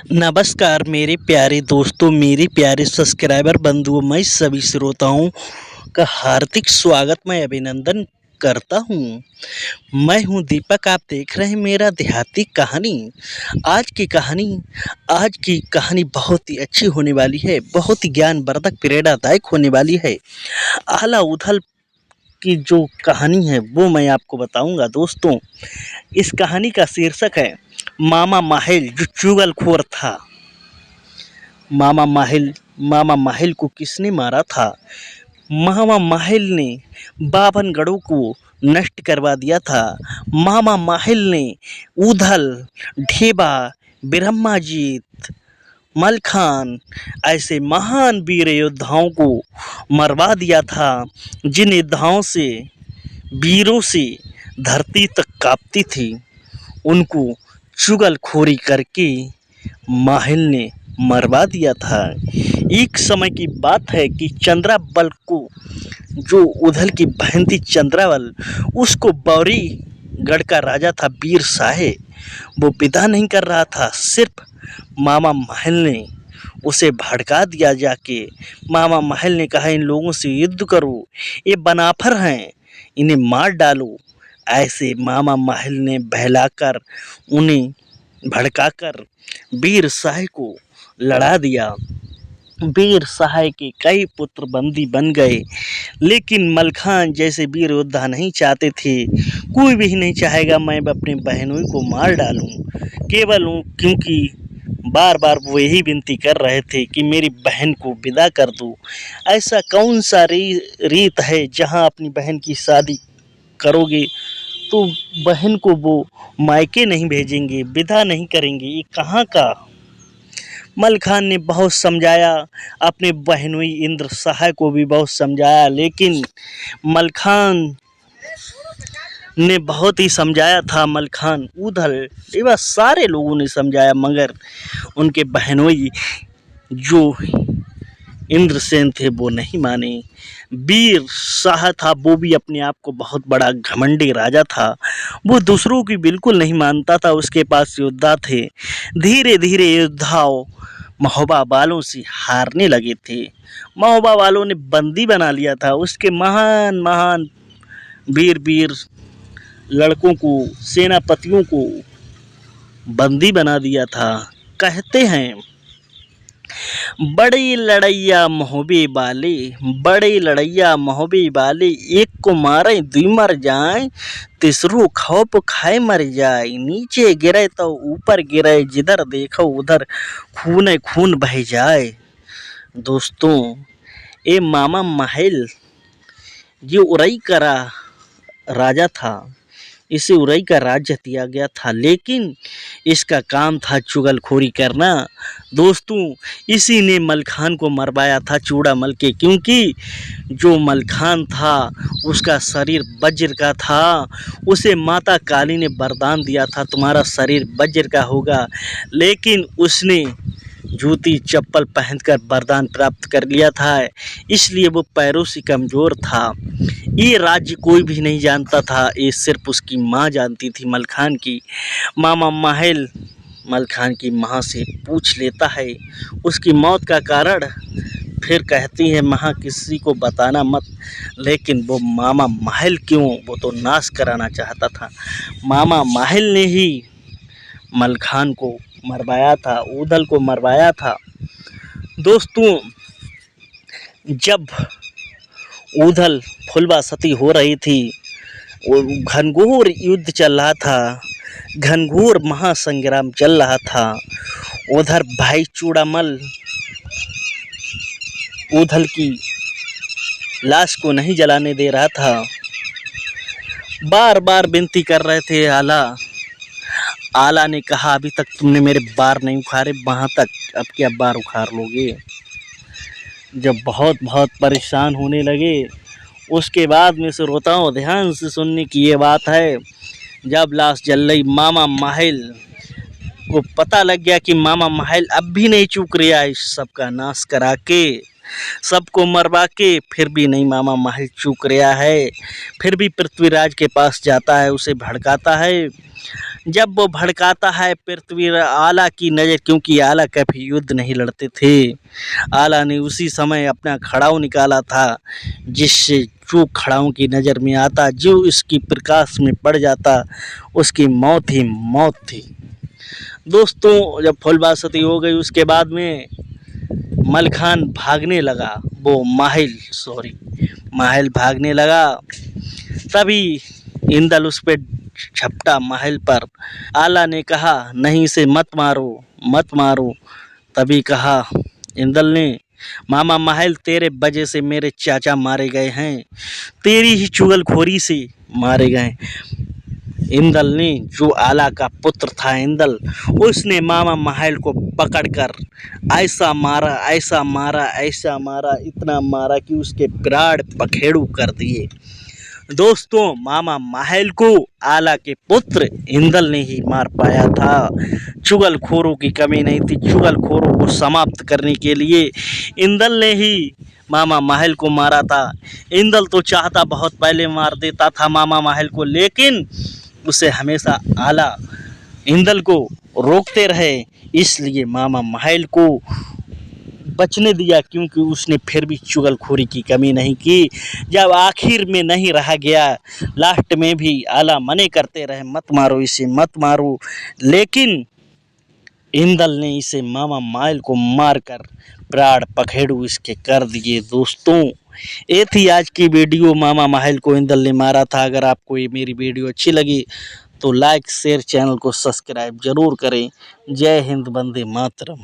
नमस्कार मेरे प्यारे दोस्तों, मेरे प्यारे सब्सक्राइबर बंधुओं, मैं सभी श्रोताओं का हार्दिक स्वागत मैं अभिनंदन करता हूँ। मैं हूँ दीपक, आप देख रहे हैं मेरा देहाती कहानी। आज की कहानी बहुत ही अच्छी होने वाली है, बहुत ही ज्ञानवर्धक प्रेरणादायक होने वाली है। आला उथल की जो कहानी है वो मैं आपको बताऊंगा दोस्तों। इस कहानी का शीर्षक है मामा माहिल जो चुगलखोर था। मामा माहिल को किसने मारा था? मामा माहिल ने बावनगढ़ों को नष्ट करवा दिया था। मामा माहिल ने उधल, ढेबा, ब्रह्माजीत, मलखान ऐसे महान वीर योद्धाओं को मरवा दिया था, जिन योद्धाओं से वीरों से धरती तक कांपती थी। उनको चुगलखोरी करके माहिल ने मरवा दिया था। एक समय की बात है कि चंद्राबल को, जो उधल की बहन थी चंद्राबल, उसको बौरी गढ़ का राजा था वीर साहे, वो विदा नहीं कर रहा था। सिर्फ मामा माहिल ने उसे भड़का दिया। जाके मामा माहिल ने कहा, इन लोगों से युद्ध करो, ये बनाफर हैं, इन्हें मार डालो। ऐसे मामा माहिल ने बहलाकर, उन्हें भड़काकर वीर साहे को लड़ा दिया। वीर साहे के कई पुत्र बंदी बन गए, लेकिन मलखान जैसे वीर योद्धा नहीं चाहते थे। कोई भी नहीं चाहेगा मैं अपने बहनों को मार डालूं, केवल क्योंकि बार बार वो यही विनती कर रहे थे कि मेरी बहन को विदा कर दो। ऐसा कौन सा रीत है जहां अपनी बहन की शादी करोगे तो बहन को वो मायके नहीं भेजेंगे, विदा नहीं करेंगे? ये कहाँ का? मलखान ने बहुत समझाया, अपने बहनोई इंद्र सहाय को भी बहुत समझाया, लेकिन मलखान ने बहुत ही समझाया था। मलखान, उधल, ये सारे लोगों ने समझाया, मगर उनके बहनोई जो इंद्रसेन थे वो नहीं माने। वीर शाह था, वो भी अपने आप को बहुत बड़ा घमंडी राजा था। वो दूसरों की बिल्कुल नहीं मानता था, उसके पास योद्धा थे। धीरे धीरे योद्धाओं महोबा वालों से हारने लगे थे। महोबा वालों ने बंदी बना लिया था उसके महान महान वीर लड़कों को, सेनापतियों को बंदी बना दिया था। कहते हैं, बड़े लड़ैया महोबे वाले, एक को मारे दुई मर जाए, तीसरो खौफ खाए मर जाए। नीचे गिरे तो ऊपर गिरे, जिधर देखो उधर खून खून बह जाए। दोस्तों, ये मामा माहिल जो उरई का राजा था, इसे उरई का राज्य दिया गया था, लेकिन इसका काम था चुगलखोरी करना। दोस्तों, इसी ने मलखान को मरवाया था चूड़ामल के, क्योंकि जो मलखान था उसका शरीर वज्र का था। उसे माता काली ने वरदान दिया था, तुम्हारा शरीर वज्र का होगा, लेकिन उसने जूती चप्पल पहनकर वरदान प्राप्त कर लिया था, इसलिए वो पैरों से कमज़ोर था। ये राज्य कोई भी नहीं जानता था, ये सिर्फ उसकी माँ जानती थी, मलखान की। मामा माहिल मलखान की माँ से पूछ लेता है उसकी मौत का कारण। फिर कहती है, माँ किसी को बताना मत। लेकिन वो मामा माहिल क्यों, वो तो नाश कराना चाहता था। मामा माहिल ने ही मलखान को मरवाया था, उधल को मरवाया था। दोस्तों, जब उधल फुलवा सती हो रही थी, घनघोर युद्ध चल रहा था, घनघोर महासंग्राम चल रहा था। उधर भाई चूड़ामल उधल की लाश को नहीं जलाने दे रहा था। बार बार विनती कर रहे थे। आला ने कहा, अभी तक तुमने मेरे बार नहीं उखाड़े, वहाँ तक अब क्या बार उखाड़ लोगे? जब बहुत परेशान होने लगे, उसके बाद में से रोता हूँ, ध्यान से सुनने की ये बात है। जब लाश जल रही, मामा माहिल को पता लग गया कि मामा माहिल अब भी नहीं चूक रहा है, सबका नाश करा के, सबको मरवा के, फिर भी नहीं मामा माहिल चूक रहा है। फिर भी पृथ्वीराज के पास जाता है, उसे भड़काता है जब वो भड़काता है पृथ्वीराज आला की नज़र, क्योंकि आला कभी युद्ध नहीं लड़ते थे। आला ने उसी समय अपना खड़ाऊ निकाला था, जिससे जो खड़ाऊ की नज़र में आता, जो इसकी प्रकाश में पड़ जाता, उसकी मौत ही मौत थी। दोस्तों, जब फुलबासती हो गई उसके बाद में मलखान भागने लगा, वो माहिल भागने लगा। तभी इंदल उस पे झपटा महल पर। आला ने कहा, नहीं इसे मत मारो, मत मारो। तभी कहा इंदल ने, मामा महल तेरे वजह से मेरे चाचा मारे गए हैं, तेरी ही चुगलखोरी से मारे गए। इंदल ने, जो आला का पुत्र था इंदल, उसने मामा महल को पकड़कर ऐसा मारा, ऐसा मारा, ऐसा मारा, इतना मारा कि उसके प्राण पखेरु कर दिए। दोस्तों, मामा महल को आला के पुत्र इंदल ने ही मार पाया था। चुगलखोरों की कमी नहीं थी। चुगलखोरों को समाप्त करने के लिए इंदल ने ही मामा महल को मारा था। इंदल तो चाहता बहुत पहले मार देता था मामा महल को, लेकिन उसे हमेशा आला इंदल को रोकते रहे, इसलिए मामा महल को बचने दिया, क्योंकि उसने फिर भी चुगलखोरी की कमी नहीं की। जब आखिर में नहीं रहा गया, लास्ट में भी आला मने करते रहे, मत मारो इसे, मत मारो, लेकिन इंदल ने इसे मामा महल को मारकर प्राण पखेरु इसके कर दिए। दोस्तों, ये थी आज की वीडियो, मामा महल को इंदल ने मारा था। अगर आपको ये मेरी वीडियो अच्छी लगी तो लाइक शेयर, चैनल को सब्सक्राइब जरूर करें। जय हिंद, वंदे मातरम।